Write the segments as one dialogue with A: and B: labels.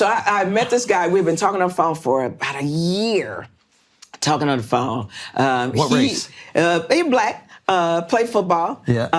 A: So I met this guy. We've been talking on the phone for about a year. Talking on the phone.
B: What race?
A: He's black. Played football.
B: Yeah.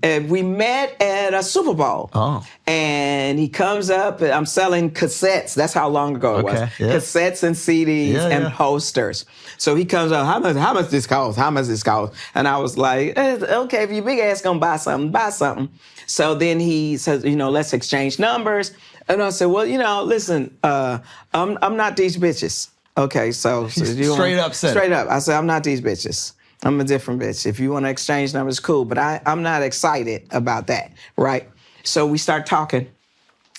A: And we met at a Super Bowl.
B: Oh.
A: And he comes up, and I'm selling cassettes. That's how long ago it was.
B: Yeah.
A: Cassettes and CDs and posters. So he comes up, how much this cost? How much this cost? And I was like, okay, if your big ass gonna buy something, buy something. So then he says, let's exchange numbers. And I said, well, listen, I'm not these bitches. Okay, so
B: straight up said.
A: Straight up. I said, I'm not these bitches. I'm a different bitch. If you want to exchange numbers, cool. But I'm not excited about that, right? So we start talking,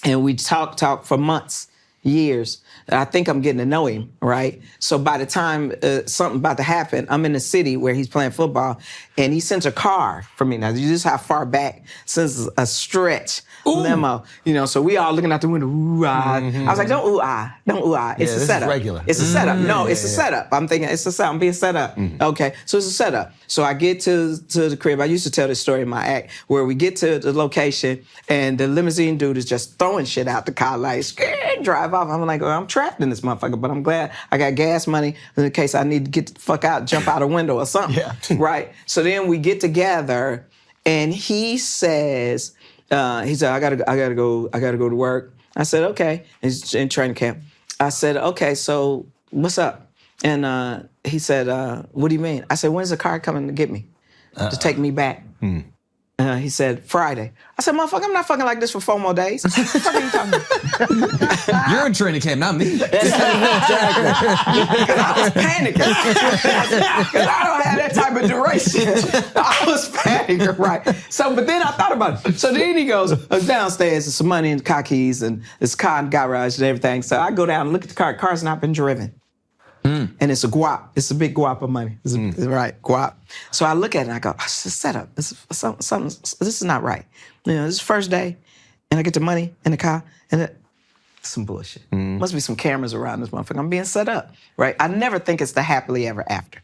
A: and we talk for months, years. I think I'm getting to know him, right? So by the time something about to happen, I'm in the city where he's playing football, and he sends a car for me. Now, you just how far back, sends a stretch limo, so we all looking out the window, ooh-ah. I was like, don't ooh-ah, don't ooh-ah. It's a setup.
B: Is regular.
A: It's a setup. No, it's a setup. I'm thinking it's a setup. I'm being set up. Okay, so it's a setup. So I get to the crib. I used to tell this story in my act, where we get to the location, and the limousine dude is just throwing shit out the car, like, drive off. I'm like, I'm trapped in this motherfucker, but I'm glad I got gas money in case I need to get the fuck out, jump out a window or something. Yeah. Right? So then we get together, and he says, he said, I gotta go to work. I said, okay. He's in training camp. I said, okay, so what's up? And he said, what do you mean? I said, when's the car coming to get me? To take me back? He said, Friday. I said, motherfucker, I'm not fucking like this for 4 more days. What the fuck are you talking about?
C: You're in training camp, not me.
A: Exactly. Because I was panicking. Because I don't have that type of duration. I was panicking, right? So, but then I thought about it. So then he goes, downstairs, there's some money in the car keys, and this car in the garage and everything. So I go down and look at the car. The car's not been driven. And it's a guap. It's a big guap of money. It's right, guap. So I look at it and I go, it's a setup. This is not right. This is the first day, and I get the money in the car, and it's some bullshit. Must be some cameras around this motherfucker. I'm being set up, right? I never think it's the happily ever after.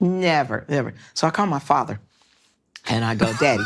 A: Never, ever. So I call my father, and I go, Daddy.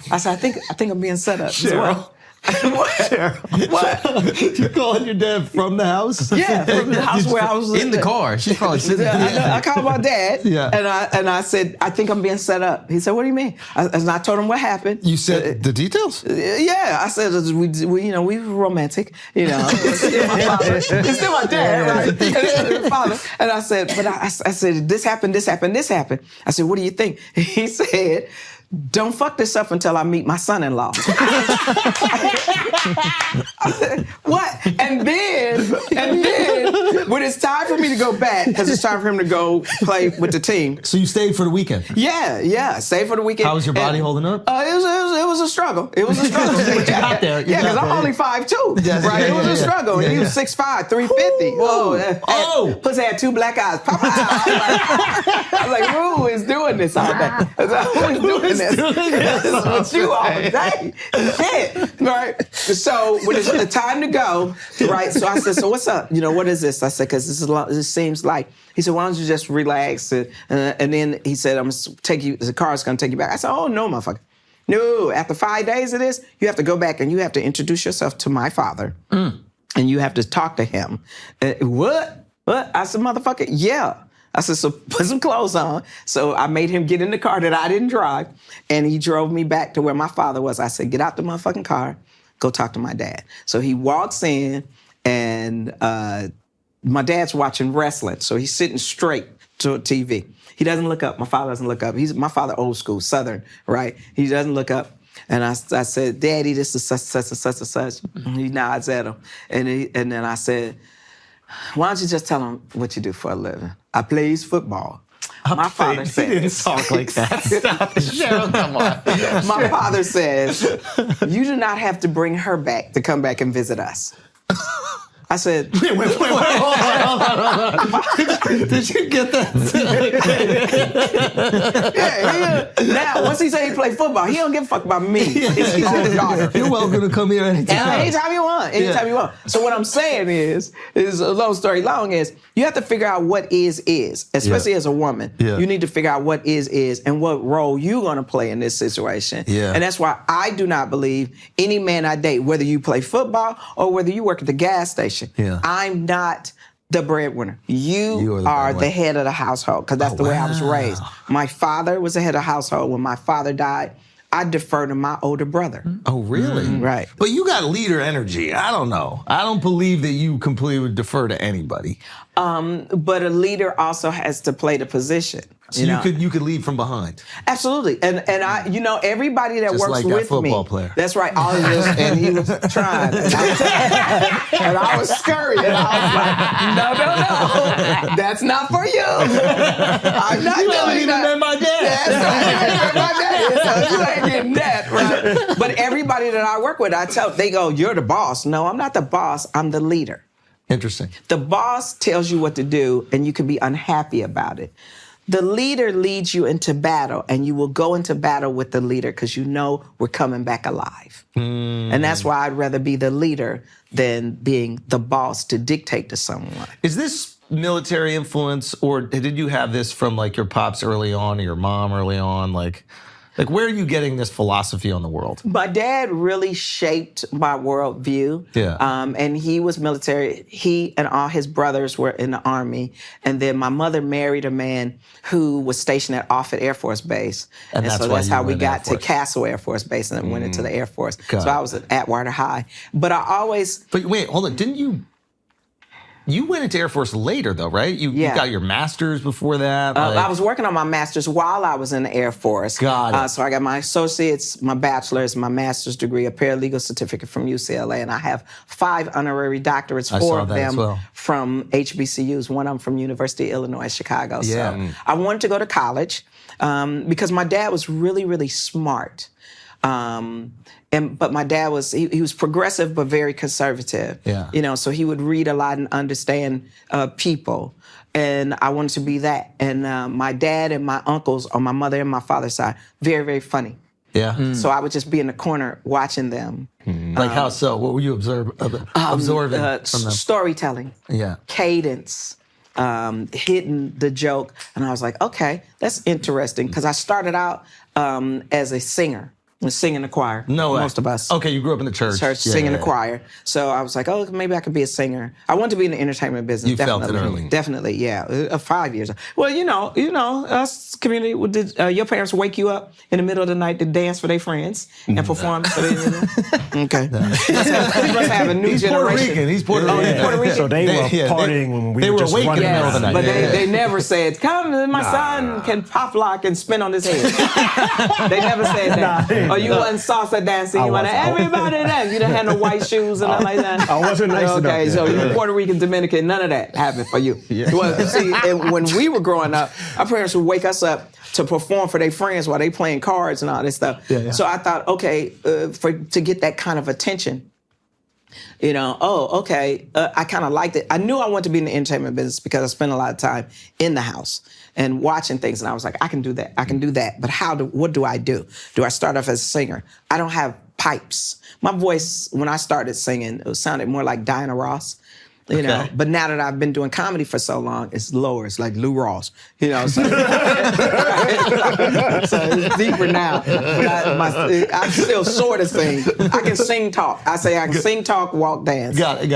A: I said, I think I'm being set up.
B: Sheryl.
A: What?
B: Sheryl.
A: What?
B: You're calling your dad from the house?
A: Yeah, from the house where I was
C: In the car. She's probably sitting there.
A: I called my dad,
B: Yeah.
A: and I said, I think I'm being set up. He said, what do you mean? And I told him what happened.
B: You said the details?
A: Yeah, I said we were romantic, It's still my dad, right? Father. And I said, but I said, this happened. I said, what do you think? He said, don't fuck this up until I meet my son-in-law. I said, what? And then, when it's time for me to go back, because it's time for him to go play with the team.
B: So you stayed for the weekend?
A: Yeah, stayed for the weekend.
B: How was your body holding up?
A: It was a struggle. It was a struggle.
B: You got there.
A: Yeah, because I'm only 5'2",
B: Yes,
A: right?
B: yeah,
A: It was a struggle. And he was 6'5", 350.
B: Oh!
A: Pussy had 2 black eyes. Pop out. I was like, who is doing this all day? I was like, who is doing this? This is with you all day. Shit. Right? So when it's the time to go, right? So I said, so what's up? What is this? I said, because this seems like, he said, why don't you just relax? And then he said, I'm going to take you, the car's going to take you back. I said, oh, no, motherfucker. No, after 5 days of this, you have to go back and you have to introduce yourself to my father. And you have to talk to him. What? I said, motherfucker, yeah. I said, so put some clothes on. So I made him get in the car that I didn't drive, and he drove me back to where my father was. I said, get out the motherfucking car, go talk to my dad. So he walks in, and my dad's watching wrestling, so he's sitting straight to a TV. He doesn't look up. My father doesn't look up. My father old school, Southern, right? He doesn't look up. And I said, Daddy, this is such and such. He nods at him. And then I said, why don't you just tell him what you do for a living? I plays football. My father says...
B: He didn't talk like that. Stop it, Sheryl, come on.
A: My father says, you do not have to bring her back to come back and visit us. I said,
B: Wait, hold on. Did you get that?
A: yeah. Now, once he said he played football, he don't give a fuck about me. It's his own daughter.
C: You're welcome to come here anytime.
A: Anytime you want. Anytime you want. So what I'm saying is a long story long is, you have to figure out what is, especially as a woman.
C: Yeah.
A: You need to figure out what is and what role you're going to play in this situation.
C: Yeah.
A: And that's why I do not believe any man I date, whether you play football or whether you work at the gas station, I'm not the breadwinner. You are the head of the household, because that's the way I was raised. My father was the head of the household. When my father died, I defer to my older brother.
C: Oh, really?
A: Right.
C: But you got leader energy. I don't know. I don't believe that you completely would defer to anybody.
A: But a leader also has to play the position.
C: So you could lead from behind.
A: Absolutely. And I, everybody that
C: Just
A: works
C: like
A: with
C: that football
A: me.
C: player.
A: That's right. All of this, and he was trying. And I was scurrying. And I was like, no. That's not for you. I'm not doing that.
C: Met my dad.
A: That's right. You ain't met my dad. So you ain't getting that, right? But everybody that I work with, they go, you're the boss. No, I'm not the boss. I'm the leader.
C: Interesting.
A: The boss tells you what to do, and you can be unhappy about it. The leader leads you into battle, and you will go into battle with the leader because you know we're coming back alive. And that's why I'd rather be the leader than being the boss to dictate to someone.
C: Is this military influence, or did you have this from like your pops early on or your mom early on? Like where are you getting this philosophy on the world?
A: My dad really shaped my worldview.
C: Yeah.
A: And he was military. He and all his brothers were in the Army. And then my mother married a man who was stationed at Offutt Air Force Base. And
C: that's
A: so
C: why
A: that's
C: you
A: how we
C: went Air
A: got to
C: Force.
A: Castle Air Force Base and then went into the Air Force.
C: Got
A: So
C: it.
A: I was at Atwater High. But I always...
C: But wait, hold on. Didn't you... You went into Air Force later, though, right? You got your master's before that?
A: I was working on my master's while I was in the Air Force.
C: Got it.
A: So I got my associate's, my bachelor's, my master's degree, a paralegal certificate from UCLA, and I have 5 honorary doctorates, 4 of them from HBCUs, one of them from University of Illinois, Chicago.
C: Yeah.
A: So I wanted to go to college because my dad was really, really smart. But my dad was, he was progressive but very conservative.
C: Yeah.
A: So he would read a lot and understand people. And I wanted to be that. And my dad and my uncles on my mother and my father's side, very, very funny.
C: Yeah.
A: So I would just be in the corner watching them.
C: Like how so? What were you absorbing from them?
A: Storytelling.
C: Yeah.
A: Cadence. Hitting the joke. And I was like, okay, that's interesting. Because I started out as a singer. Was singing the choir.
C: No way.
A: Most of us.
C: Okay, you grew up in the church.
A: Singing the choir. So I was like, oh, maybe I could be a singer. I wanted to be in the entertainment business.
C: You felt it early.
A: Definitely, yeah. 5 years. Well, us community. Did your parents wake you up in the middle of the night to dance for their friends and perform for their? Okay. You must have a new generation.
C: He's Puerto Rican.
A: Puerto Rican.
D: So they were partying when we
C: they
D: were
C: were
D: just
C: awake in the
D: running
C: middle of the
D: around.
C: night.
A: But they never said, come, my son can pop lock and spin on his head. They never said that. Or you wasn't salsa dancing. You want to everybody dance. You didn't have no white shoes and nothing like that.
D: I wasn't nice enough.
A: Okay, so you Puerto Rican, Dominican, none of that happened for you. Well, see, and when we were growing up, our parents would wake us up to perform for their friends while they playing cards and all this stuff. So I thought, okay, to get that kind of attention, I kind of liked it. I knew I wanted to be in the entertainment business because I spent a lot of time in the house and watching things. And I was like, I can do that. I can do that. But what do I do? Do I start off as a singer? I don't have pipes. My voice, when I started singing, it sounded more like Diana Ross. You know, but now that I've been doing comedy for so long, it's lower. It's like Lou Ross. So, so it's deeper now. But I still sort of sing. I can sing talk. I say I can sing talk, walk, dance.
C: Got it.